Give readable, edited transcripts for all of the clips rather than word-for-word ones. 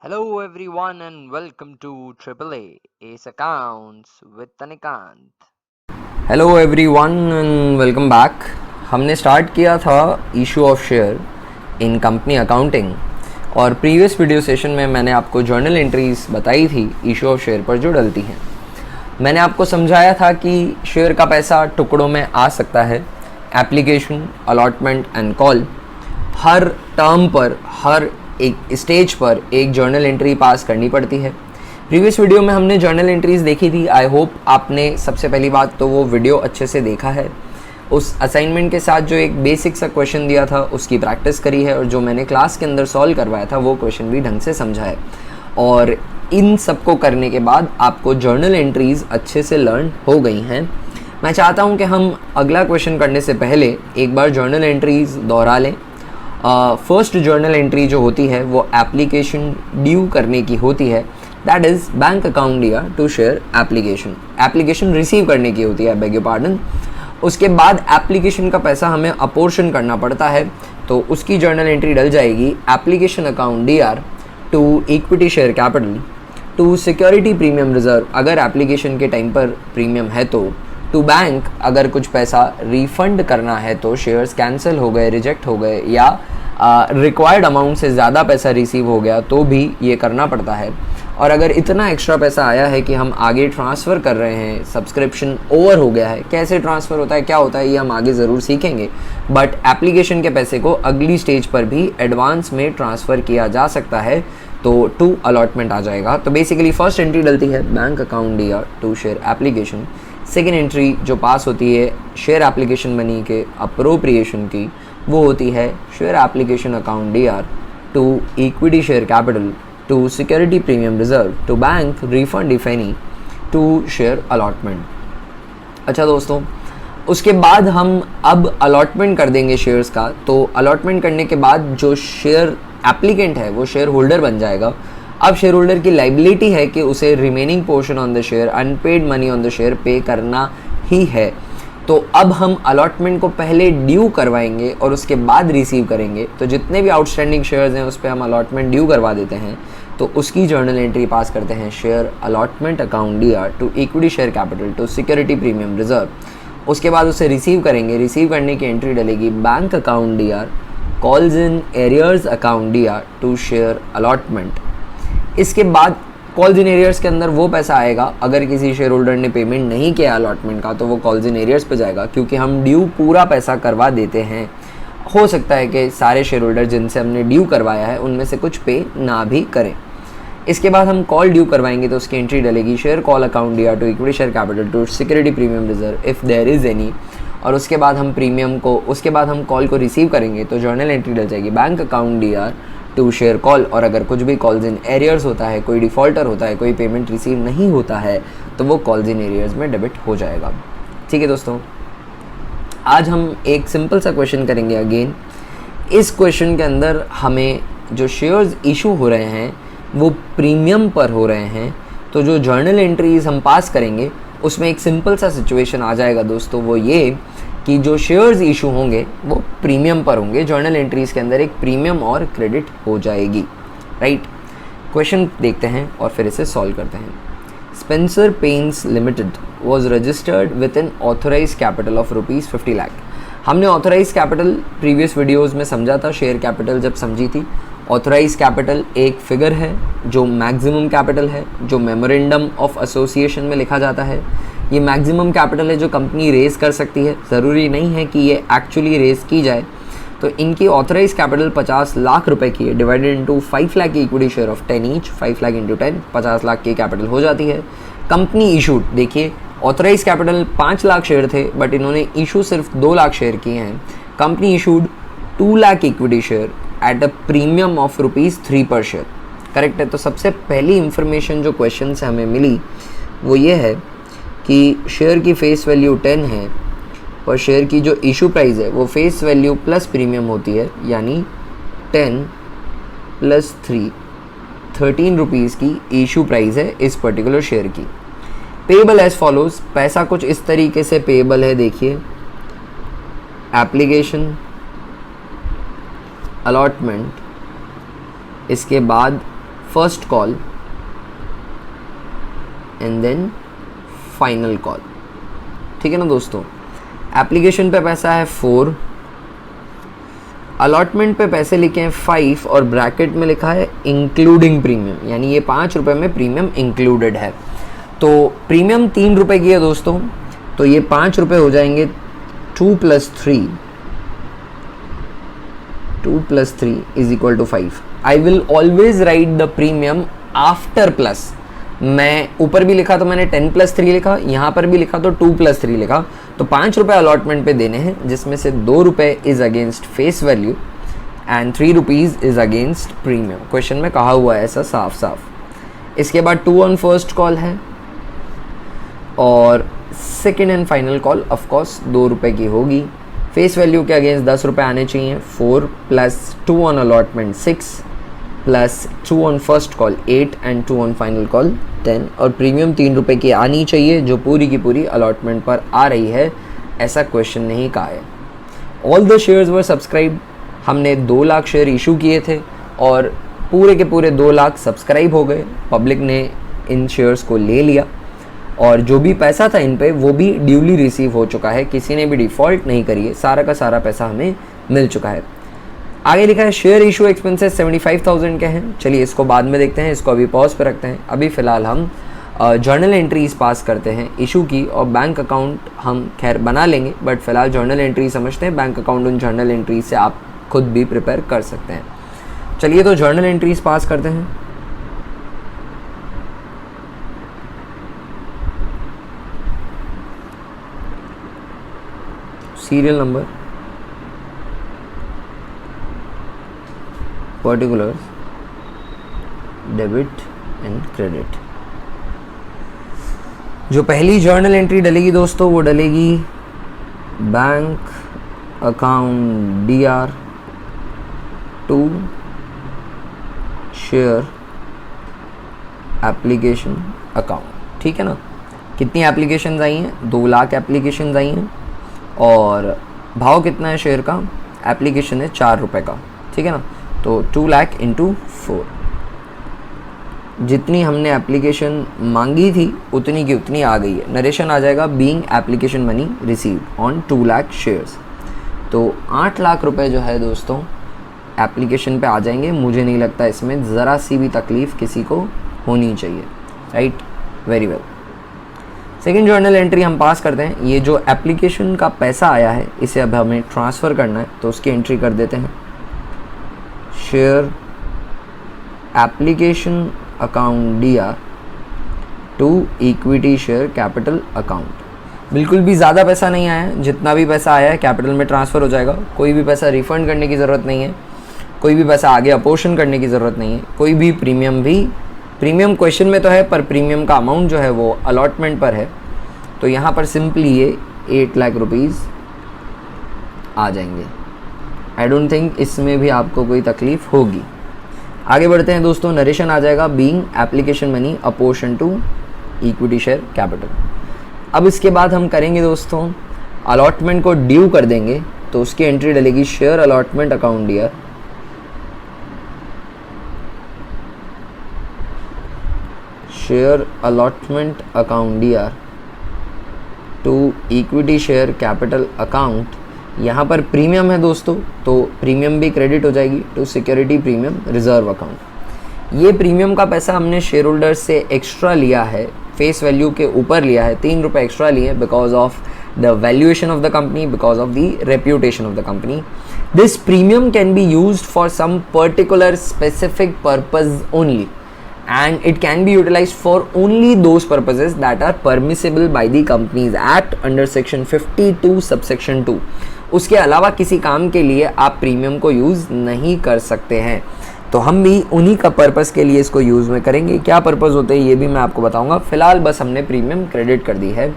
Hello everyone and welcome to AAA Ace Accounts with Tanikant. Hello everyone and welcome back. हमने start किया था issue of share in company accounting और previous video session में मैंने आपको journal entries बताई थी इशू ऑफ शेयर पर जो डलती हैं। मैंने आपको समझाया था कि शेयर का पैसा टुकड़ों में आ सकता है। Application, allotment and call, her term पर, हर एक स्टेज पर एक जर्नल एंट्री पास करनी पड़ती है। प्रीवियस वीडियो में हमने जर्नल एंट्रीज देखी थी। आई होप आपने सबसे पहली बात तो वो वीडियो अच्छे से देखा है, उस असाइनमेंट के साथ जो एक बेसिक सा क्वेश्चन दिया था उसकी प्रैक्टिस करी है, और जो मैंने क्लास के अंदर सॉल्व करवाया था वो क्वेश्चन भी ढंग से समझा है। और इन सबको करने के बाद आपको जर्नल एंट्रीज अच्छे से लर्न हो गई हैं। मैं चाहता हूँ कि हम अगला क्वेश्चन करने से पहले एक बार जर्नल एंट्रीज दोहरा लें। फर्स्ट जर्नल एंट्री जो होती है वो एप्लीकेशन ड्यू करने की होती है, दैट इज़ बैंक अकाउंट दिया टू शेयर एप्लीकेशन रिसीव करने की होती है, बेग योर पार्डन। उसके बाद एप्लीकेशन का पैसा हमें अपोर्शन करना पड़ता है, तो उसकी जर्नल एंट्री डल जाएगी application account D R to equity share capital to security premium reserve, अगर एप्लीकेशन के टाइम पर प्रीमियम है तो, टू बैंक अगर कुछ पैसा रिफंड करना है तो, शेयर्स कैंसिल हो गए, रिजेक्ट हो गए या रिक्वायर्ड अमाउंट से ज़्यादा पैसा रिसीव हो गया तो भी ये करना पड़ता है। और अगर इतना एक्स्ट्रा पैसा आया है कि हम आगे ट्रांसफ़र कर रहे हैं, सब्सक्रिप्शन ओवर हो गया है, कैसे ट्रांसफ़र होता है, क्या होता है, ये हम आगे ज़रूर सीखेंगे। बट एप्लीकेशन के पैसे को अगली स्टेज पर भी एडवांस में ट्रांसफ़र किया जा सकता है, तो टू अलॉटमेंट आ जाएगा। तो बेसिकली फर्स्ट एंट्री डलती है bank account D R to share application. Second entry जो पास होती है शेयर एप्लीकेशन मनी के अप्रोप्रिएशन की, वो होती है share application account D R to equity share capital to security premium reserve to bank refund if any to share allotment. अच्छा दोस्तों, उसके बाद हम अब अलॉटमेंट कर देंगे शेयर्स का। तो अलॉटमेंट करने के बाद जो शेयर एप्लीकेंट है वो शेयर होल्डर बन जाएगा। अब शेयर होल्डर की लाइबिलिटी है कि उसे remaining portion on the share, unpaid money on the share pay करना ही है। तो अब हम अलॉटमेंट को पहले ड्यू करवाएंगे और उसके बाद रिसीव करेंगे। तो जितने भी आउटस्टैंडिंग शेयर्स हैं उस पर हम अलॉटमेंट ड्यू करवा देते हैं, तो उसकी जर्नल एंट्री पास करते हैं share allotment account D R to equity share capital to security premium reserve. उसके बाद उसे रिसीव करेंगे। रिसीव करने की एंट्री डलेगी bank account D R calls in arrears account D R to share allotment. इसके बाद कॉल्स इन एरियर्स के अंदर वो पैसा आएगा, अगर किसी शेयर होल्डर ने पेमेंट नहीं किया अलॉटमेंट का तो वो कॉल्स इन एरियर्स पे जाएगा, क्योंकि हम ड्यू पूरा पैसा करवा देते हैं। हो सकता है कि सारे शेयर होल्डर जिनसे हमने ड्यू करवाया है उनमें से कुछ पे ना भी करें। इसके बाद हम कॉल ड्यू करवाएंगे तो उसकी एंट्री डलेगी share call account D R to equity share capital to security premium reserve if there is any. और उसके बाद हम कॉल को रिसीव करेंगे तो जर्नल एंट्री डल जाएगी bank account D R to share call. और अगर कुछ भी कॉल्स इन एरियर्स होता है, कोई डिफ़ॉल्टर होता है, कोई पेमेंट रिसीव नहीं होता है, तो वो कॉल्स इन एरियर्स में डेबिट हो जाएगा। ठीक है दोस्तों, आज हम एक सिंपल सा क्वेश्चन करेंगे अगेन। इस क्वेश्चन के अंदर हमें जो शेयर्स इशू हो रहे हैं वो प्रीमियम पर हो रहे हैं, तो जो जर्नल एंट्रीज हम पास करेंगे उसमें एक सिंपल सा सिचुएशन आ जाएगा दोस्तों, वो ये कि जो शेयर्स इशू होंगे वो प्रीमियम पर होंगे। जर्नल एंट्रीज के अंदर एक प्रीमियम और क्रेडिट हो जाएगी, राइट। क्वेश्चन देखते हैं और फिर इसे सॉल्व करते हैं। Spencer paints limited was registered with an authorise capital of ₹50 lakh. हमने ऑथोराइज कैपिटल प्रीवियस वीडियोज़ में समझा था, शेयर कैपिटल जब समझी थी। ऑथोराइज कैपिटल एक फिगर है जो मैक्सिमम कैपिटल है, जो मेमोरेंडम ऑफ एसोसिएशन में लिखा जाता है। ये मैक्सिमम कैपिटल है जो कंपनी रेज़ कर सकती है, ज़रूरी नहीं है कि ये एक्चुअली रेज़ की जाए। तो इनकी ऑथोराइज कैपिटल 50 लाख रुपए की है, डिवाइडेड इनटू 5 लाख की equity share of 10 each. 5 lakh into 10 50 lakh की कैपिटल हो जाती है। कंपनी इशूड, देखिए ऑथोराइज कैपिटल 5 लाख शेयर थे बट इन्होंने इशू सिर्फ 2 लाख शेयर किए हैं। Company issued 2 lakh equity share at a premium of ₹3 पर शेयर। करेक्ट है। तो सबसे पहली इंफॉर्मेशन जो क्वेश्चन से हमें मिली वो ये है कि शेयर की फेस वैल्यू 10 है और शेयर की जो इशू प्राइस है वो फेस वैल्यू प्लस प्रीमियम होती है, यानी 10 + 3 13 रुपीज़ की इशू प्राइस है इस पर्टिकुलर शेयर की। पेएबल एज फॉलोज, पैसा कुछ इस तरीके से पेएबल है, देखिए एप्लीकेशन, अलॉटमेंट, इसके बाद first call and then final call. ठीक है ना दोस्तों। एप्लीकेशन पे पैसा है 4, अलॉटमेंट पे पैसे लिखे हैं 5 और ब्रैकेट में लिखा है इंक्लूडिंग प्रीमियम, यानी ये 5 रुपये में प्रीमियम इंक्लूडेड है। तो प्रीमियम 3 रुपये की है दोस्तों, तो ये 5 रुपये हो जाएंगे 2 + 3 is equal to 5। I will always write the premium after plus. मैं ऊपर भी लिखा तो मैंने 10 + 3 लिखा, यहाँ पर भी लिखा तो 2 + 3 लिखा। तो 5 रुपये अलॉटमेंट पे देने हैं, जिसमें से 2 रुपये is against face value and 3 rupees is against premium. Question में कहा हुआ है ऐसा साफ साफ। इसके बाद 2 ऑन फर्स्ट कॉल है और second and final call of course 2 रुपये की होगी। फेस वैल्यू के अगेंस्ट 10 रुपये आने चाहिए। 4 + 2 on allotment 6 + 2 on first call 8 and 2 on final call 10 और प्रीमियम 3 रुपये की आनी चाहिए, जो पूरी की पूरी अलॉटमेंट पर आ रही है, ऐसा क्वेश्चन नहीं कहा है। All the shares were subscribe. हमने 2 लाख शेयर इशू किए थे और पूरे के पूरे 2 लाख सब्सक्राइब हो गए। पब्लिक ने इन शेयर्स को ले लिया और जो भी पैसा था इन पे वो भी ड्यूली रिसीव हो चुका है, किसी ने भी डिफ़ॉल्ट नहीं करी है, सारा का सारा पैसा हमें मिल चुका है। आगे लिखा है शेयर इशू एक्सपेंसेस 75,000 के हैं। चलिए इसको बाद में देखते हैं, इसको अभी पॉज पे रखते हैं। अभी फ़िलहाल हम जर्नल एंट्रीज पास करते हैं इशू की, और बैंक अकाउंट हम खैर बना लेंगे, बट फ़िलहाल जर्नल एंट्री समझते हैं। बैंक अकाउंट उन जर्नल एंट्रीज से आप खुद भी प्रिपेयर कर सकते हैं। चलिए तो जर्नल एंट्रीज पास करते हैं। Serial number, particulars, debit and credit. जो पहली जर्नल एंट्री डलेगी दोस्तों वो डलेगी bank account DR to share application account. ठीक है ना। कितनी एप्लीकेशंस आई हैं? 2 लाख एप्लीकेशंस आई हैं और भाव कितना है शेयर का? एप्लीकेशन है 4 रुपये का। ठीक है ना। तो 2 लाख × 4, जितनी हमने एप्लीकेशन मांगी थी उतनी की उतनी आ गई है। नरेशन आ जाएगा being application money received on 2 lakh shares. तो 8 लाख रुपए जो है दोस्तों एप्लीकेशन पे आ जाएंगे। मुझे नहीं लगता इसमें ज़रा सी भी तकलीफ़ किसी को होनी चाहिए। Right, very well. Second journal entry हम पास करते हैं। ये जो एप्लीकेशन का पैसा आया है इसे अब हमें ट्रांसफ़र करना है, तो उसकी एंट्री कर देते हैं। Share application account DR to equity share capital account. बिल्कुल भी ज़्यादा पैसा नहीं आया है, जितना भी पैसा आया है कैपिटल में ट्रांसफ़र हो जाएगा। कोई भी पैसा रिफ़ंड करने की ज़रूरत नहीं है, कोई भी पैसा आगे अपोर्शन करने की ज़रूरत नहीं है, कोई भी प्रीमियम क्वेश्चन में तो है पर प्रीमियम का अमाउंट जो है वो अलॉटमेंट पर है। तो यहाँ पर सिंपली ये 8 लाख रुपीज़ आ जाएंगे। आई डोंट थिंक इसमें भी आपको कोई तकलीफ़ होगी। आगे बढ़ते हैं दोस्तों। नरेशन आ जाएगा being application money apportion to equity share capital. अब इसके बाद हम करेंगे दोस्तों अलॉटमेंट को ड्यू कर देंगे, तो उसकी एंट्री डलेगी share allotment account DR share allotment account DR to equity share capital account. यहाँ पर प्रीमियम है दोस्तों, तो प्रीमियम भी क्रेडिट हो जाएगी to security premium reserve account. ये प्रीमियम का पैसा हमने शेयर होल्डर्स से एक्स्ट्रा लिया है, फेस वैल्यू के ऊपर लिया है, 3 रुपये एक्स्ट्रा लिए because of the valuation of the company, because of the reputation of the company. This premium can be used for some particular specific purpose only and it can be utilized for only those purposes that are permissible by the Companies Act under section 52 subsection 2। उसके अलावा किसी काम के लिए आप premium को use नहीं कर सकते हैं। तो हम भी उन्हीं का पर्पज़ के लिए इसको यूज़ में करेंगे। क्या पर्पज़ होते हैं ये भी मैं आपको बताऊंगा। फ़िलहाल बस हमने प्रीमियम क्रेडिट कर दी है।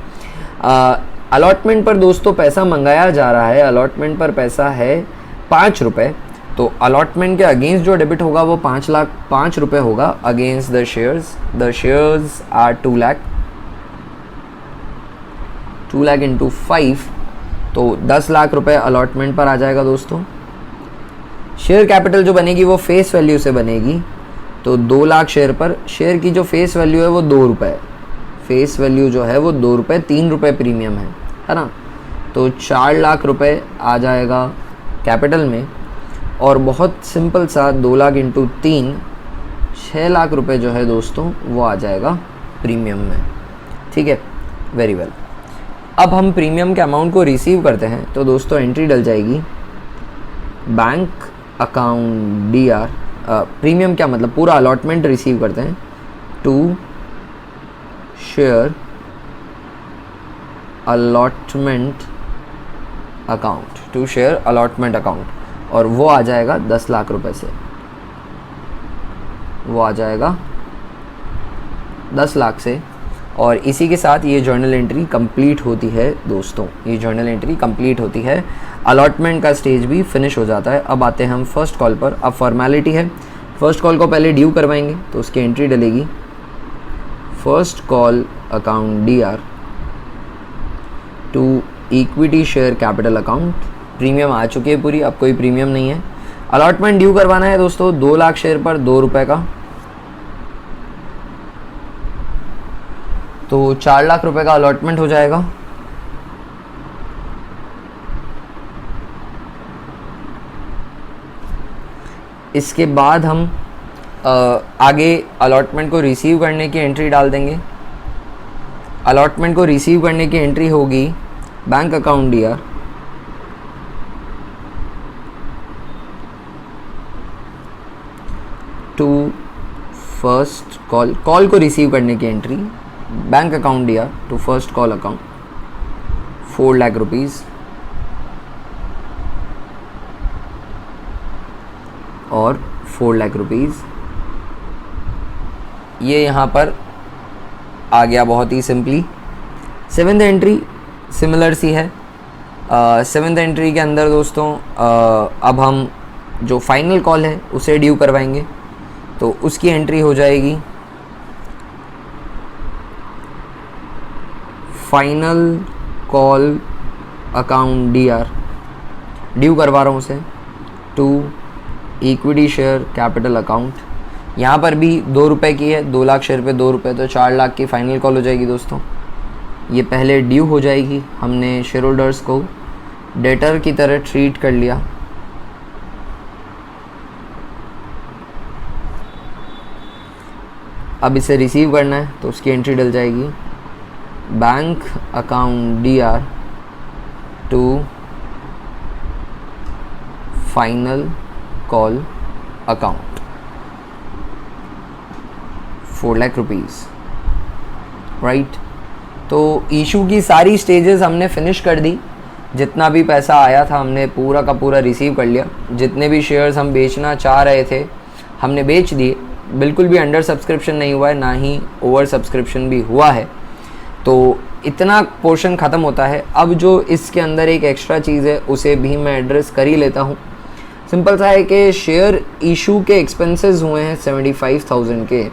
अलॉटमेंट पर दोस्तों पैसा मंगाया जा रहा है। अलॉटमेंट पर पैसा है 5 रुपये, तो अलॉटमेंट के अगेंस्ट जो डेबिट होगा वो 5 रुपये होगा against the shares. The shares are 2 lakh × 5, तो 10 लाख रुपए अलॉटमेंट पर आ जाएगा दोस्तों। शेयर कैपिटल जो बनेगी वो फेस वैल्यू से बनेगी तो 2 लाख शेयर पर शेयर की जो फेस वैल्यू है वो 2 रुपये, फेस वैल्यू जो है वो 2 रुपये, 3 रुपये प्रीमियम है ना। तो 4 लाख रुपए आ जाएगा कैपिटल में, और बहुत सिंपल सा 2 लाख इंटू 3, 6 लाख रुपए जो है दोस्तों वो आ जाएगा प्रीमियम में। ठीक है, वेरी वेल। अब हम प्रीमियम के अमाउंट को रिसीव करते हैं, तो दोस्तों एंट्री डल जाएगी बैंक अकाउंट DR, प्रीमियम क्या मतलब पूरा अलॉटमेंट रिसीव करते हैं, to share allotment account, to share allotment account, और वो आ जाएगा 10 लाख रुपए से, वो आ जाएगा 10 लाख से। और इसी के साथ ये जर्नल एंट्री कंप्लीट होती है दोस्तों, ये जर्नल एंट्री कंप्लीट होती है, अलॉटमेंट का स्टेज भी फिनिश हो जाता है। अब आते हैं हम फर्स्ट कॉल पर। अब फॉर्मेलिटी है, फर्स्ट कॉल को पहले ड्यू करवाएंगे, तो उसकी एंट्री डलेगी first call account DR to equity share capital account. Premium आ चुकी है पूरी, अब कोई प्रीमियम नहीं है। अलॉटमेंट ड्यू करवाना है दोस्तों 2 लाख शेयर पर 2 रुपये का, तो 4 लाख रुपए का अलॉटमेंट हो जाएगा। इसके बाद हम आगे अलॉटमेंट को रिसीव करने की एंट्री डाल देंगे। अलॉटमेंट को रिसीव करने की एंट्री होगी bank account DR to first call, call को रिसीव करने की entry bank account DR to first call account 4 lakh rupees, और 4 लाख रुपीज़ ये यहाँ पर आ गया बहुत ही सिंपली। 7th एंट्री सिमिलर सी है। 7th एंट्री के अंदर दोस्तों अब हम जो फाइनल कॉल है उसे ड्यू करवाएंगे, तो उसकी एंट्री हो जाएगी final call account DR, due करवा रहा हूँ उसे, to equity share capital account. यहाँ पर भी 2 रुपये की है, 2 लाख शेयर पे 2 रुपये, तो 4 लाख की फाइनल कॉल हो जाएगी दोस्तों। ये पहले ड्यू हो जाएगी, हमने शेयर होल्डर्स को डेटर की तरह ट्रीट कर लिया। अब इसे रिसीव करना है, तो उसकी एंट्री डल जाएगी bank account DR to final call account 4 lakh rupees, right. तो इशू की सारी स्टेजेस हमने फिनिश कर दी, जितना भी पैसा आया था हमने पूरा का पूरा रिसीव कर लिया। जितने भी शेयर्स हम बेचना चाह रहे थे हमने बेच दिए, बिल्कुल भी अंडर सब्सक्रिप्शन नहीं हुआ है, ना ही ओवर सब्सक्रिप्शन भी हुआ है। तो इतना पोर्शन ख़त्म होता है। अब जो इसके अंदर एक एक्स्ट्रा चीज़ है उसे भी मैं एड्रेस कर ही लेता हूँ। सिंपल सा है कि शेयर इशू के एक्सपेंसेस हुए हैं 75,000 के,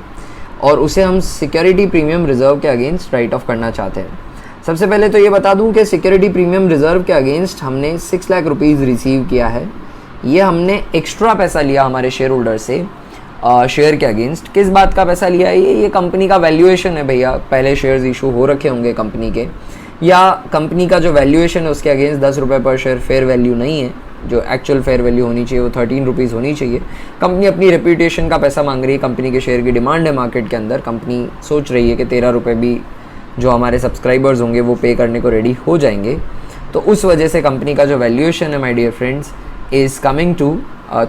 और उसे हम सिक्योरिटी प्रीमियम रिजर्व के अगेंस्ट राइट ऑफ करना चाहते हैं। सबसे पहले तो ये बता दूं कि सिक्योरिटी प्रीमियम रिजर्व के अगेंस्ट हमने 6 लाख रुपीज़ रिसीव किया है। ये हमने एक्स्ट्रा पैसा लिया हमारे शेयर होल्डर से शेयर के अगेंस्ट। किस बात का पैसा लिया है? ये कंपनी का वैल्यूएशन है भैया। पहले शेयर्स इशू हो रखे होंगे कंपनी के, या कंपनी का जो वैल्यूएशन है उसके अगेंस्ट 10 रुपये पर शेयर फेयर वैल्यू नहीं है। जो एक्चुअल फेयर वैल्यू होनी चाहिए वो 13 रुपीज़ होनी चाहिए। कंपनी अपनी रेप्यूटेशन का पैसा मांग रही है, कंपनी के शेयर की डिमांड है मार्केट के अंदर। कंपनी सोच रही है कि 13 रुपये भी जो हमारे सब्सक्राइबर्स होंगे वो पे करने को रेडी हो जाएंगे। तो उस वजह से कंपनी का जो वैल्यूएशन है my dear friends is coming to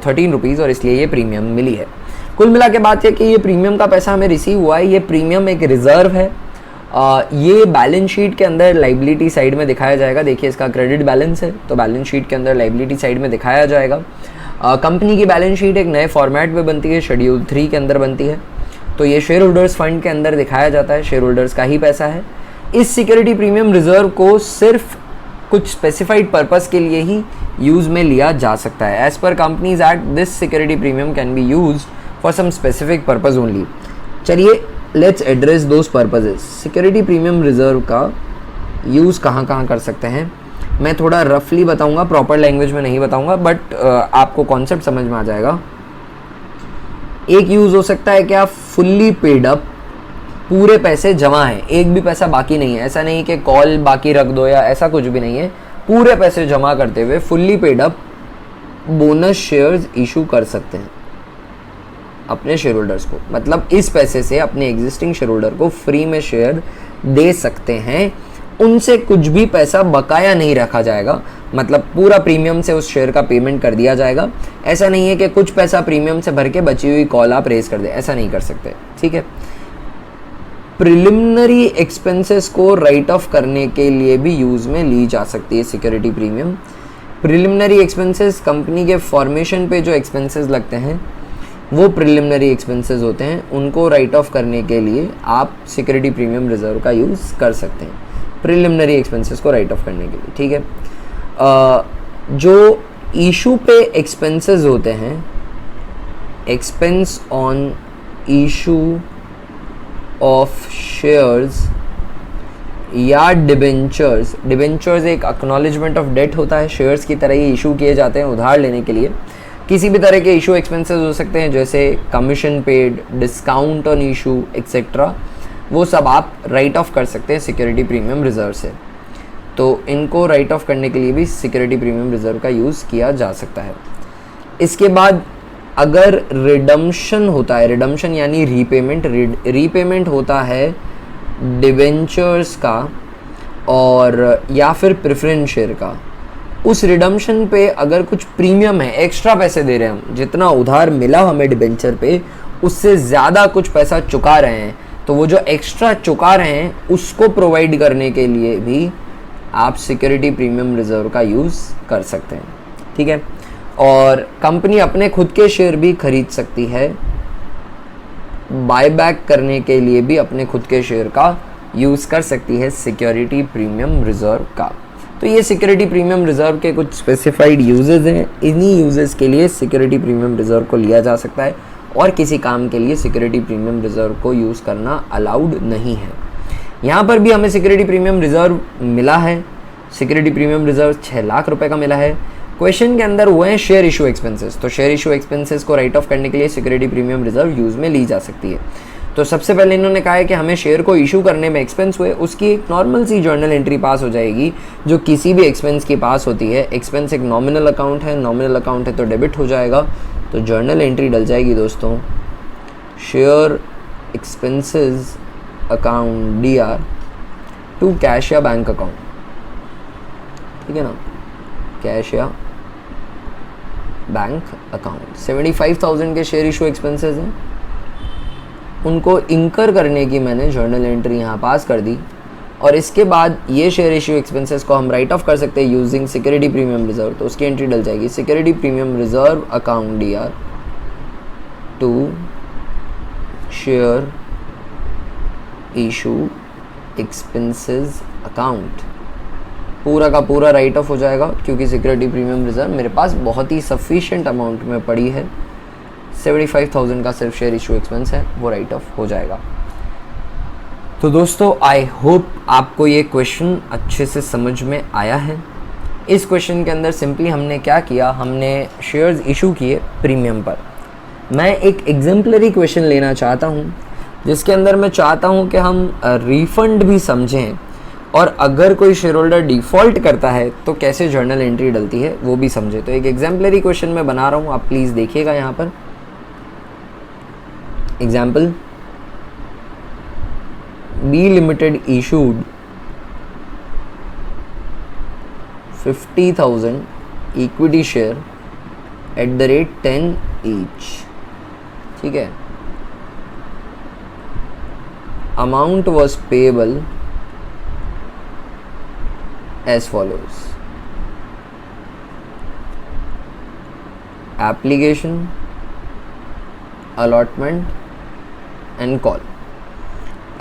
13 rupees, और इसलिए ये प्रीमियम मिली है। कुल मिला के बात है कि ये प्रीमियम का पैसा हमें रिसीव हुआ है। ये प्रीमियम एक रिज़र्व है। ये बैलेंस शीट के अंदर लाइबिलिटी साइड में दिखाया जाएगा। देखिए इसका क्रेडिट बैलेंस है, तो बैलेंस शीट के अंदर लाइबिलिटी साइड में दिखाया जाएगा। कंपनी की बैलेंस शीट एक नए फॉर्मेट में बनती है, शेड्यूल 3 के अंदर बनती है। तो ये शेयर होल्डर्स फंड के अंदर दिखाया जाता है, शेयर होल्डर्स का ही पैसा है। इस सिक्योरिटी प्रीमियम रिजर्व को सिर्फ कुछ स्पेसिफाइड पर्पस के लिए ही यूज़ में लिया जा सकता है। As per companies act this security premium can be use for some specific purpose only. चलिए let's address those purposes. Security premium reserve का यूज़ कहाँ कहाँ कर सकते हैं मैं थोड़ा रफली बताऊंगा, प्रॉपर लैंग्वेज में नहीं बताऊंगा, बट आपको कॉन्सेप्ट समझ में आ जाएगा। एक यूज़ हो सकता है कि आप फुल्ली पेड अप, पूरे पैसे जमा हैं, एक भी पैसा बाकी नहीं है, ऐसा नहीं कि कॉल बाकी रख दो या ऐसा कुछ भी नहीं है, पूरे पैसे जमा करते हुए fully paid up bonus shares issue कर सकते हैं अपने शेयर होल्डर्स को। मतलब इस पैसे से अपने एग्जिस्टिंग शेयर होल्डर को फ्री में शेयर दे सकते हैं, उनसे कुछ भी पैसा बकाया नहीं रखा जाएगा, मतलब पूरा प्रीमियम से उस शेयर का पेमेंट कर दिया जाएगा। ऐसा नहीं है कि कुछ पैसा प्रीमियम से भर के बची हुई कॉल आप रेज कर दे, ऐसा नहीं कर सकते, ठीक है। प्रिलिमिनरी एक्सपेंसेस को राइट ऑफ करने के लिए भी यूज़ में ली जा सकती है security premium. Preliminary expenses company के फॉर्मेशन पे जो एक्सपेंसेस लगते हैं वो प्रिलिमिनरी एक्सपेंसेस होते हैं, उनको राइट ऑफ करने के लिए आप सिक्योरिटी प्रीमियम रिजर्व का यूज़ कर सकते हैं प्रिलिमिनरी एक्सपेंसेस को राइट ऑफ करने के लिए, ठीक है। जो इशू पे एक्सपेंसेस होते हैं, expense on issue of shares या डिबेंचर्स, डिबेंचर्स एक एक्नॉलेजमेंट ऑफ डेट होता है, शेयर्स की तरह ही इशू किए जाते हैं उधार लेने के लिए। किसी भी तरह के इशू एक्सपेंसेस हो सकते हैं जैसे commission paid, discount on issue etcetera, वो सब आप राइट ऑफ कर सकते हैं सिक्योरिटी प्रीमियम रिजर्व से। तो इनको राइट ऑफ करने के लिए भी सिक्योरिटी प्रीमियम रिजर्व का यूज़ किया जा सकता है। इसके बाद अगर रिडम्पशन होता है, रिडम्पशन यानी रीपेमेंट, रीपेमेंट होता है डिबेंचर्स का और या फिर प्रेफरेंस शेयर का, उस रिडम्पशन पे अगर कुछ प्रीमियम है, एक्स्ट्रा पैसे दे रहे हैं हम, जितना उधार मिला हमें डिबेंचर पे उससे ज़्यादा कुछ पैसा चुका रहे हैं, तो वो जो एक्स्ट्रा चुका रहे हैं उसको प्रोवाइड करने के लिए भी आप सिक्योरिटी प्रीमियम रिजर्व का यूज़ कर सकते हैं, ठीक है। और कंपनी अपने खुद के शेयर भी खरीद सकती है, बायबैक करने के लिए भी अपने खुद के शेयर का यूज़ कर सकती है सिक्योरिटी प्रीमियम रिजर्व का। तो ये सिक्योरिटी प्रीमियम रिजर्व के कुछ स्पेसिफाइड यूजेस हैं, इन्हीं यूजेस के लिए सिक्योरिटी प्रीमियम रिजर्व को लिया जा सकता है और किसी काम के लिए सिक्योरिटी प्रीमियम रिजर्व को यूज़ करना अलाउड नहीं है। यहाँ पर भी हमें सिक्योरिटी प्रीमियम रिजर्व मिला है, सिक्योरिटी प्रीमियम रिजर्व 6 लाख रुपए का मिला है। क्वेश्चन के अंदर वो है शेयर इशू एक्सपेंसेस, तो शेयर इशू एक्सपेंसेस को राइट ऑफ करने के लिए सिक्योरिटी प्रीमियम रिजर्व यूज़ में ली जा सकती है। तो सबसे पहले इन्होंने कहा है कि हमें शेयर को इशू करने में एक्सपेंस हुए, उसकी एक नॉर्मल सी जर्नल एंट्री पास हो जाएगी जो किसी भी एक्सपेंस की पास होती है। एक्सपेंस एक नॉमिनल अकाउंट है, नॉमिनल अकाउंट है तो डेबिट हो जाएगा, तो जर्नल एंट्री डल जाएगी दोस्तों, share expenses account DR to cash या बैंक अकाउंट, ठीक है ना, कैश या बैंक अकाउंट। 75,000 के शेयर इशू एक्सपेंसेस हैं, उनको इंकर करने की मैंने जर्नल एंट्री यहाँ पास कर दी और इसके बाद ये शेयर इशू एक्सपेंसेस को हम राइट ऑफ कर सकते हैं यूजिंग सिक्योरिटी प्रीमियम रिजर्व, तो उसकी एंट्री डल जाएगी security premium reserve account DR to share issue expenses account. पूरा का पूरा राइट ऑफ हो जाएगा क्योंकि सिक्योरिटी प्रीमियम रिजर्व मेरे पास बहुत ही सफिशिएंट अमाउंट में पड़ी है। 75,000 का सिर्फ शेयर इशू एक्सपेंस है, वो राइट ऑफ हो जाएगा। तो दोस्तों आई होप आपको ये क्वेश्चन अच्छे से समझ में आया है। इस क्वेश्चन के अंदर सिंपली हमने क्या किया, हमने शेयर्स इशू किए प्रीमियम पर। मैं एक एग्जाम्पलरी क्वेश्चन लेना चाहता हूँ जिसके अंदर मैं चाहता हूँ कि हम रिफंड भी समझें और अगर कोई शेयर होल्डर डिफ़ॉल्ट करता है तो कैसे जर्नल एंट्री डलती है वो भी समझे। तो एक एग्जाम्पलरी क्वेश्चन मैं बना रहा हूँ, आप प्लीज़ देखिएगा यहाँ पर। Example, B limited issued 50,000 equity share at the rate 10 each, ठीक है। Amount was payable as follows: application, allotment and call।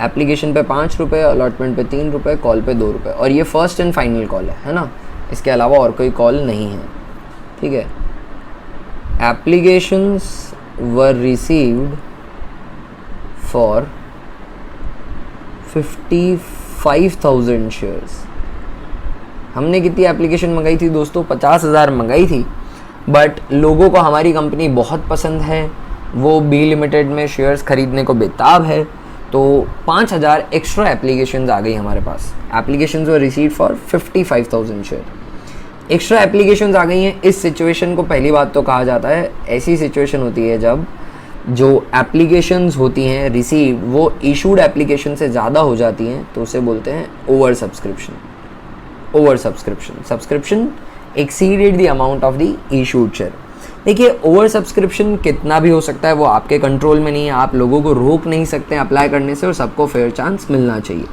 Application पे 5 रुपये, अलॉटमेंट पे 3 रुपये, कॉल पे 2 रुपये, और ये फर्स्ट एंड फाइनल कॉल है ना, इसके अलावा और कोई कॉल नहीं है, ठीक है। Applications were received for 55,000 shares. हमने कितनी एप्लीकेशन मंगाई थी दोस्तों? 50,000 मंगाई थी, बट लोगों को हमारी कंपनी बहुत पसंद है वो बी लिमिटेड में शेयर्स खरीदने को बेताब है, तो 5000 एक्स्ट्रा एप्लीकेशंस आ गई हमारे पास। Applications were received for 55,000 share. Extra applications आ गई हैं। इस सिचुएशन को पहली बात तो कहा जाता है, ऐसी सिचुएशन होती है जब जो एप्लीकेशंस होती हैं रिसीव वो इशूड एप्लीकेशन से ज़्यादा हो जाती हैं, तो उसे बोलते हैं over subscription. Over subscription, subscription exceeded the amount of the issued share. देखिए, ओवर सब्सक्रिप्शन कितना भी हो सकता है, वो आपके कंट्रोल में नहीं है, आप लोगों को रोक नहीं सकते अप्लाई करने से, और सबको फेयर चांस मिलना चाहिए।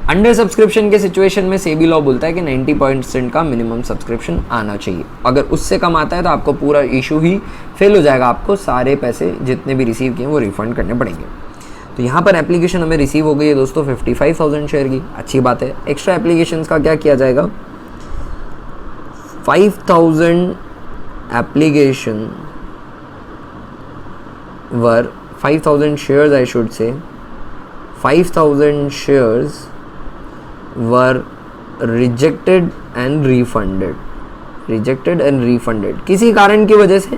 अंडर सब्सक्रिप्शन के सिचुएशन में सेबी लॉ बोलता है कि 90% का मिनिमम सब्सक्रिप्शन आना चाहिए। अगर उससे कम आता है तो आपको पूरा इशू ही फेल हो जाएगा, आपको सारे पैसे जितने भी रिसीव किए वो रिफंड करने पड़ेंगे। तो यहाँ पर एप्लीकेशन हमें रिसीव हो गई है दोस्तों 55,000 शेयर की, अच्छी बात है। एक्स्ट्रा एप्लीकेशंस का क्या किया जाएगा, 5,000 application were 5,000 shares, I should say 5,000 shares were rejected and refunded किसी कारण की वजह से।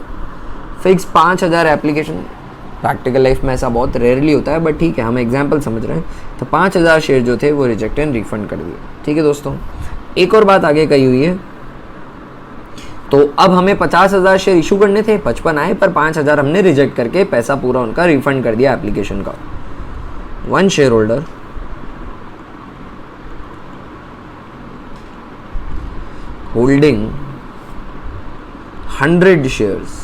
फिक्स 5,000 एप्लीकेशन, प्रैक्टिकल लाइफ में ऐसा बहुत रेयरली होता है, बट ठीक है, हम एग्जाम्पल समझ रहे हैं। तो 5,000 शेयर जो थे वो रिजेक्ट एंड रिफंड कर दिए। ठीक है दोस्तों, एक और बात आगे कही हुई है, तो अब हमें 50,000 शेयर इशू करने थे, 55 आए, पर 5,000 हमने रिजेक्ट करके पैसा पूरा उनका रिफंड कर दिया एप्लीकेशन का। One share holder holding 100 shares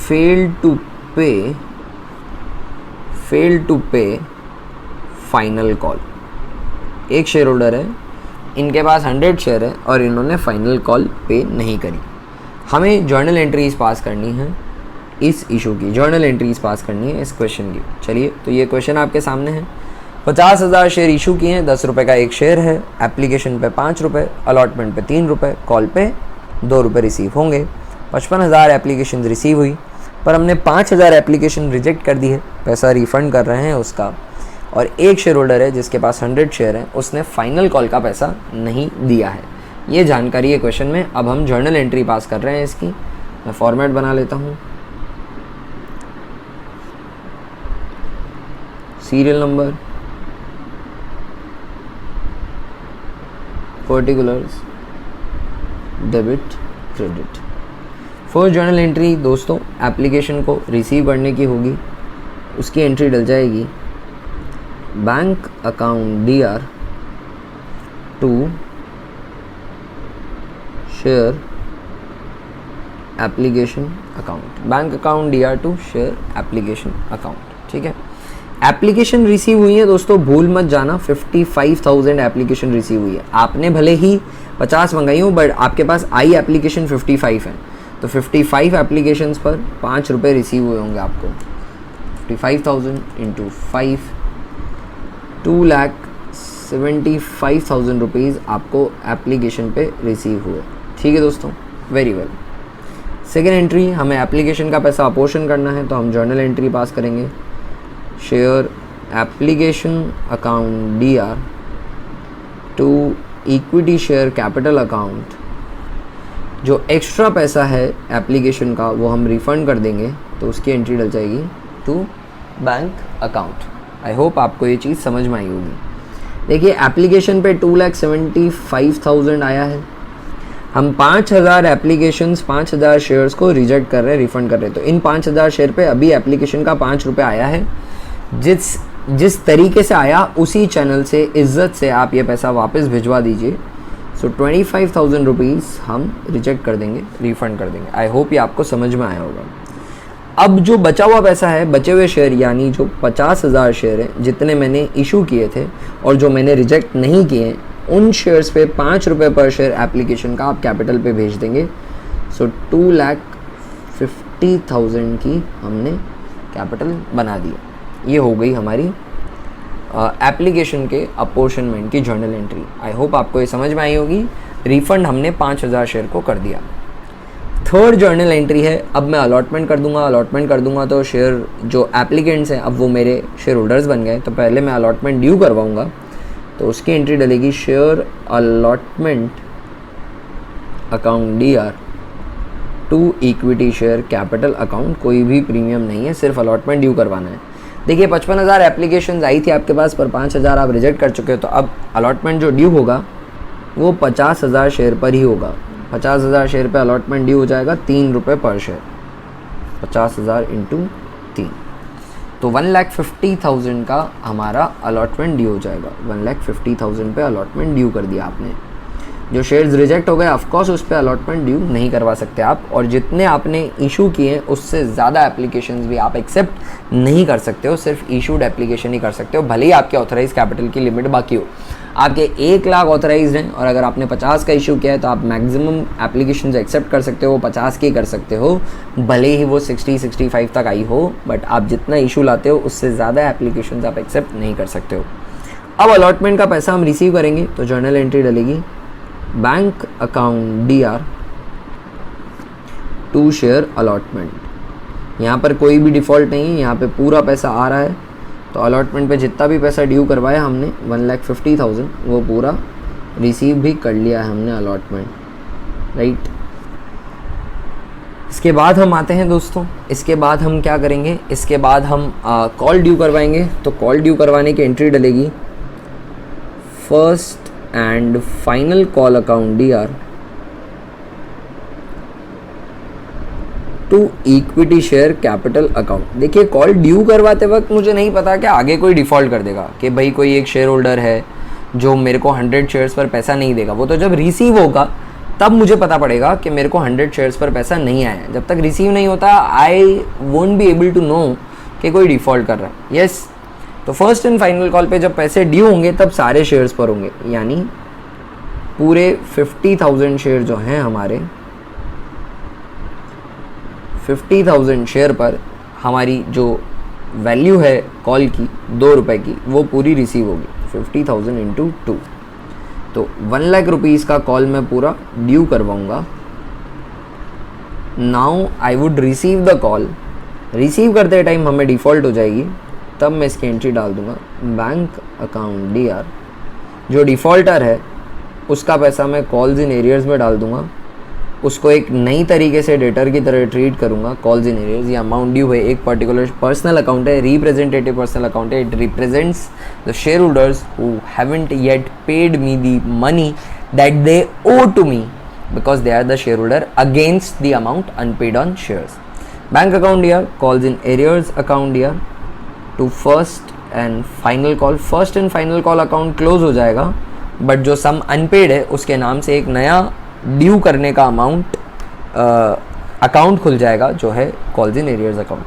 failed to pay final call. एक शेयर होल्डर है, इनके पास 100 शेयर है और इन्होंने फाइनल कॉल पे नहीं करी। हमें जर्नल एंट्रीज पास करनी है इस इशू की, जर्नल एंट्रीज पास करनी है इस क्वेश्चन की। चलिए, तो ये क्वेश्चन आपके सामने है। 50,000 शेयर इशू किए हैं, 10 रुपये का एक शेयर है, एप्लीकेशन पे 5 रुपये, अलॉटमेंट पे 3 रुपये, कॉल पे 2 रुपये रिसीव होंगे। 55,000 एप्लीकेशन रिसीव हुई, पर हमने 5,000 एप्लीकेशन रिजेक्ट कर दी है, पैसा रिफ़ंड कर रहे हैं उसका। और एक शेयर होल्डर है जिसके पास 100 शेयर है, उसने फाइनल कॉल का पैसा नहीं दिया है। ये जानकारी है क्वेश्चन में। अब हम जर्नल एंट्री पास कर रहे हैं इसकी। मैं फॉर्मेट बना लेता हूँ, serial number, particulars, debit, credit. First journal entry दोस्तों एप्लीकेशन को रिसीव करने की होगी, उसकी एंट्री डल जाएगी bank account DR to share application account, bank account DR to share application account. ठीक है, एप्लीकेशन रिसीव हुई है दोस्तों, भूल मत जाना 55,000 एप्लीकेशन रिसीव हुई है। आपने भले ही 50 मंगाई हो, बट आपके पास आई एप्लीकेशन 55 है, तो 55 एप्लीकेशंस पर 5 रुपये रिसीव हुए होंगे आपको। 55,000 इंटू 5, 2,75,000 रुपीज़ आपको एप्लीकेशन पे रिसीव हुए। ठीक है दोस्तों, वेरी वेल। सेकेंड एंट्री, हमें एप्लीकेशन का पैसा अपोर्शन करना है, तो हम जर्नल एंट्री पास करेंगे, share application account DR to equity share capital account. जो एक्स्ट्रा पैसा है एप्लीकेशन का वो हम रिफ़ंड कर देंगे, तो उसकी एंट्री डल जाएगी to bank account. I hope आपको ये चीज़ समझ में आई होगी। देखिए, एप्लीकेशन पे 2,75,000 आया है, हम 5,000 एप्लीकेशंस 5,000 शेयर्स को रिजेक्ट कर रहे हैं, रिफ़ंड कर रहे हैं। तो इन 5,000 शेयर पे अभी एप्लीकेशन का 5 रुपये आया है। जिस तरीके से आया उसी चैनल से इज्जत से आप ये पैसा वापस भिजवा दीजिए। सो 25,000 रुपीज़ हम रिजेक्ट कर देंगे, रिफ़ंड कर देंगे। आई होप ये आपको समझ में आया होगा। अब जो बचा हुआ पैसा है, बचे हुए शेयर, यानी जो 50,000 शेयर हैं जितने मैंने इशू किए थे और जो मैंने रिजेक्ट नहीं किए, उन शेयर्स पे 5 रुपये पर शेयर एप्लीकेशन का आप कैपिटल पे भेज देंगे। सो 2,50,000 की हमने कैपिटल बना दिया। ये हो गई हमारी एप्लीकेशन के अपोर्शनमेंट की जर्नल एंट्री। आई होप आपको ये समझ में आई होगी। रिफ़ंड हमने 5,000 शेयर को कर दिया। थर्ड जर्नल एंट्री है, अब मैं अलॉटमेंट कर दूंगा तो शेयर जो एप्लीकेंट्स हैं अब वो मेरे शेयर होल्डर्स बन गए। तो पहले मैं अलॉटमेंट ड्यू करवाऊंगा, तो उसकी एंट्री डलेगी share allotment account DR to equity share capital account, कोई भी प्रीमियम नहीं है, सिर्फ अलॉटमेंट ड्यू करवाना है। देखिए 55,000 एप्लीकेशंस आई थी आपके पास, पर 5,000 आप रिजेक्ट कर चुके हो, तो अब अलॉटमेंट जो ड्यू होगा वो 50,000 शेयर पर ही होगा। 50,000 शेयर पे अलॉटमेंट ड्यू हो जाएगा 3 रुपये पर शेयर, 50,000 इंटू 3, तो 1,50,000 का हमारा अलॉटमेंट ड्यू हो जाएगा। 1,50,000 पे अलॉटमेंट ड्यू कर दिया आपने। जो शेयर्स रिजेक्ट हो गए ऑफकोर्स उस पर अलॉटमेंट ड्यू नहीं करवा सकते आप, और जितने आपने इशू किए उससे ज़्यादा एप्लीकेशंस भी आप एक्सेप्ट नहीं कर सकते हो, सिर्फ इशूड एप्लीकेशन ही कर सकते हो, भले ही आपके ऑथराइज कैपिटल की लिमिट बाकी हो। आपके 1 लाख ऑथराइज हैं और अगर आपने 50 का इशू किया है तो आप मैक्सिमम एप्लीकेशंस एक्सेप्ट कर सकते हो, वो 50 की कर सकते हो, भले ही वो 60-65 तक आई हो, बट आप जितना इशू लाते हो उससे ज़्यादा एप्लीकेशंस आप एक्सेप्ट नहीं कर सकते हो। अब अलॉटमेंट का पैसा हम रिसीव करेंगे तो जर्नल एंट्री डलेगी bank account DR to share allotment. यहाँ पर कोई भी डिफ़ॉल्ट नहीं है, यहाँ पे पूरा पैसा आ रहा है, तो अलॉटमेंट पे जितना भी पैसा ड्यू करवाया हमने 1,50,000 वो पूरा रिसीव भी कर लिया है हमने अलॉटमेंट, राइट। इसके बाद हम आते हैं दोस्तों, इसके बाद हम क्या करेंगे, इसके बाद हम कॉल ड्यू करवाएंगे। तो कॉल ड्यू करवाने की एंट्री डलेगी first and final call account DR to equity share capital account. देखिए कॉल ड्यू करवाते वक्त मुझे नहीं पता कि आगे कोई डिफ़ॉल्ट कर देगा कि भाई कोई एक शेयर होल्डर है जो मेरे को 100 शेयर्स पर पैसा नहीं देगा। वो तो जब रिसीव होगा तब मुझे पता पड़ेगा कि मेरे को 100 शेयर्स पर पैसा नहीं आया। जब तक रिसीव नहीं होता I won't be able to know कि कोई डिफ़ॉल्ट कर रहा है। यस, तो फर्स्ट एंड फाइनल कॉल पे जब पैसे ड्यू होंगे तब सारे शेयर्स पर होंगे, यानी पूरे 50,000 शेयर जो हैं हमारे, 50,000 शेयर पर हमारी जो वैल्यू है कॉल की 2 रुपए की वो पूरी रिसीव होगी। 50,000 इंटू 2, तो 1 लाख रुपीज़ का कॉल मैं पूरा ड्यू करवाऊँगा। Now I would receive the call. Receive करते टाइम हमें डिफ़ॉल्ट हो जाएगी, तब मैं इसकी एंट्री डाल दूँगा बैंक अकाउंट DR। जो डिफ़ॉल्टर है उसका पैसा मैं कॉल्स इन एरियर्स में डाल दूँगा, उसको एक नई तरीके से डेटर की तरह ट्रीट करूँगा। कॉल्स इन एरियर्स, ये अमाउंट ड्यू है, एक पर्टिकुलर पर्सनल अकाउंट है, रिप्रेजेंटेटिव पर्सनल अकाउंट है। It represents the share holders who haven't yet paid me the money that they owe to me because they are the share holder against the amount unpaid on shares. Bank account DR, calls in arrears account DR to first and final call. First and final call account close हो जाएगा, but जो सम unpaid है उसके नाम से एक नया due करने का अमाउंट अकाउंट खुल जाएगा जो है calls in arrears account.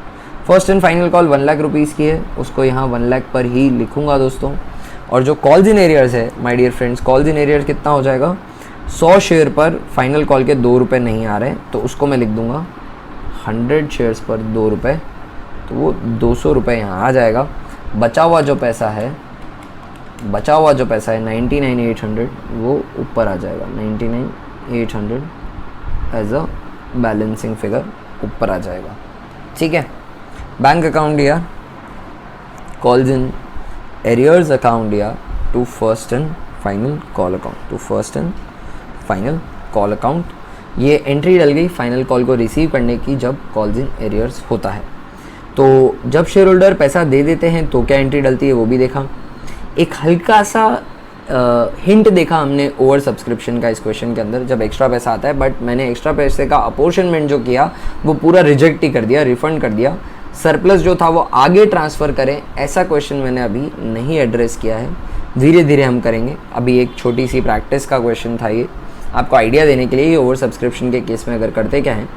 First and final call 1 lakh rupees की है, उसको यहाँ 1 लाख पर ही लिखूंगा दोस्तों। और जो कॉल्स इन एरियर्स है my dear friends, calls in arrears कितना हो जाएगा, 100 शेयर पर फाइनल कॉल के 2 रुपये नहीं आ रहे, तो उसको मैं लिख दूंगा 100 शेयर्स पर 2 रुपये, तो वो 200 रुपये यहाँ आ जाएगा। बचा हुआ जो पैसा है 99,800 वो ऊपर आ जाएगा। 99,800 एज अ बैलेंसिंग फिगर ऊपर आ जाएगा, ठीक है। Bank account DR, calls in arrears account DR to first and final call account, to first and final call account. ये एंट्री डल गई फाइनल कॉल को रिसीव करने की जब कॉल्स इन एरियर्स होता है। तो जब शेयर होल्डर पैसा दे देते हैं तो क्या एंट्री डलती है वो भी देखा। एक हल्का सा हिंट देखा हमने ओवर सब्सक्रिप्शन का इस क्वेश्चन के अंदर, जब एक्स्ट्रा पैसा आता है, बट मैंने एक्स्ट्रा पैसे का अपोर्शनमेंट जो किया वो पूरा रिजेक्ट ही कर दिया, रिफंड कर दिया। सरप्लस जो था वो आगे ट्रांसफ़र करें, ऐसा क्वेश्चन मैंने अभी नहीं एड्रेस किया है, धीरे धीरे हम करेंगे। अभी एक छोटी सी प्रैक्टिस का क्वेश्चन था ये, आपको आइडिया देने के लिए। ये ओवर सब्सक्रिप्शन के केस में अगर करते क्या है,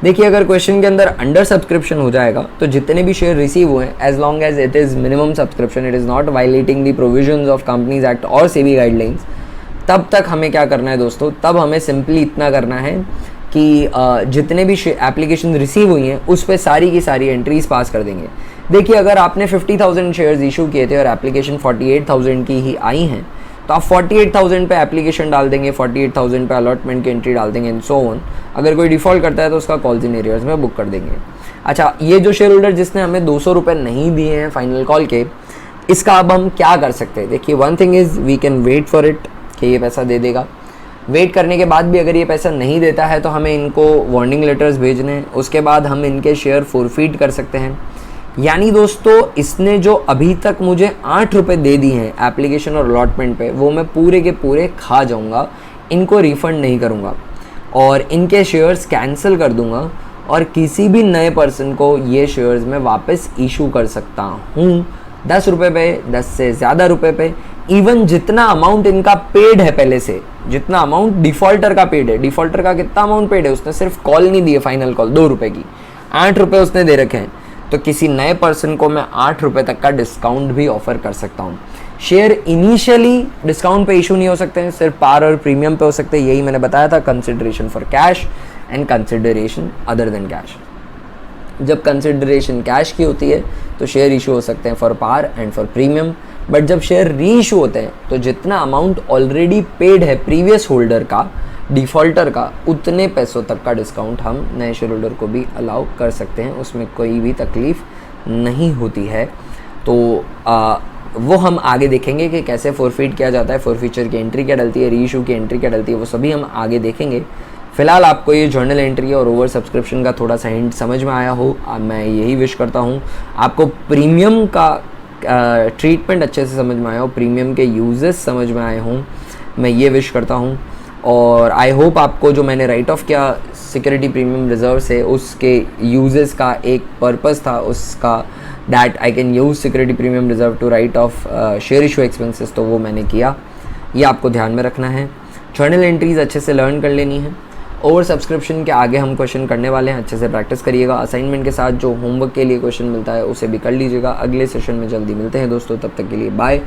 देखिए अगर क्वेश्चन के अंदर अंडर सब्सक्रिप्शन हो जाएगा तो जितने भी शेयर रिसीव हुए, as long as it is minimum subscription, it is not violating the provisions of companies act और सेबी गाइडलाइंस, तब तक हमें क्या करना है दोस्तों, तब हमें सिंपली इतना करना है कि जितने भी एप्लीकेशन रिसीव हुई हैं उस पर सारी की सारी एंट्रीज पास कर देंगे। देखिए अगर आपने 50,000 शेयर्स इशू किए थे और एप्लीकेशन 48,000 की ही आई हैं, तो आप 48,000 पे एप्लीकेशन डाल देंगे, 48,000 पे अलॉटमेंट की एंट्री डाल देंगे एंड सो ऑन। अगर कोई डिफ़ॉल्ट करता है तो उसका कॉल्स इन एरियर्स में बुक कर देंगे। अच्छा, ये जो शेयर होल्डर जिसने हमें 200 रुपये नहीं दिए हैं फाइनल कॉल के, इसका अब हम क्या कर सकते हैं। देखिए one thing is we can wait for it कि ये पैसा दे देगा, वेट करने के बाद भी अगर ये पैसा नहीं देता है तो हमें इनको वार्निंग लेटर्स भेजने हैं, उसके बाद हम इनके शेयर फोरफीट कर सकते हैं। यानी दोस्तों इसने जो अभी तक मुझे 8 रुपये दे दिए हैं एप्लीकेशन और अलॉटमेंट पे, वो मैं पूरे के पूरे खा जाऊंगा, इनको रिफ़ंड नहीं करूंगा और इनके शेयर्स कैंसिल कर दूंगा और किसी भी नए पर्सन को ये शेयर्स मैं वापस इशू कर सकता हूँ 10 रुपये पे, 10 से ज़्यादा रुपये पे। इवन जितना अमाउंट इनका पेड है पहले से, जितना अमाउंट डिफ़ॉल्टर का पेड है, डिफ़ॉल्टर का कितना अमाउंट पेड है, उसने सिर्फ कॉल नहीं दी है, फाइनल कॉल 2 रुपये की, 8 रुपये उसने दे रखे हैं, तो किसी नए पर्सन को मैं 8 रुपये तक का डिस्काउंट भी ऑफर कर सकता हूँ। शेयर इनिशियली डिस्काउंट पे इशू नहीं हो सकते हैं, सिर्फ पार और प्रीमियम पे हो सकते हैं। यही मैंने बताया था, consideration for cash and consideration other than cash. जब कंसिडरेशन कैश की होती है तो शेयर इशू हो सकते हैं for par and for premium, but जब शेयर री इशू होते हैं तो जितना अमाउंट ऑलरेडी पेड है प्रीवियस होल्डर का, डिफ़ॉल्टर का, उतने पैसों तक का डिस्काउंट हम नए शेयर होल्डर को भी अलाउ कर सकते हैं, उसमें कोई भी तकलीफ़ नहीं होती है। तो वो हम आगे देखेंगे कि कैसे फोरफीट किया जाता है, फोरफीचर की एंट्री क्या डलती है, री इशू की एंट्री क्या डलती है, वो सभी हम आगे देखेंगे। फ़िलहाल आपको ये जर्नल एंट्री और ओवर सब्सक्रिप्शन का थोड़ा सा हिंट समझ में आया हो, मैं यही विश करता हूँ। आपको प्रीमियम का ट्रीटमेंट अच्छे से समझ में आया हो, प्रीमियम के यूजेस समझ में आए हों, मैं ये विश करता हूँ। और आई होप आपको जो मैंने राइट ऑफ किया सिक्योरिटी प्रीमियम रिजर्व से, उसके यूजेस का एक पर्पस था उसका, that I can use security premium reserve to write off share issue expenses, तो वो मैंने किया। ये आपको ध्यान में रखना है। जर्नल एंट्रीज अच्छे से लर्न कर लेनी है। ओवर सब्सक्रिप्शन के आगे हम क्वेश्चन करने वाले हैं, अच्छे से प्रैक्टिस करिएगा। असाइनमेंट के साथ जो होमवर्क के लिए क्वेश्चन मिलता है उसे भी कर लीजिएगा। अगले सेशन में जल्दी मिलते हैं दोस्तों, तब तक के लिए बाय।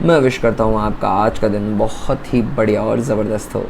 मैं विश करता हूँ आपका आज का दिन बहुत ही बढ़िया और ज़बरदस्त हो।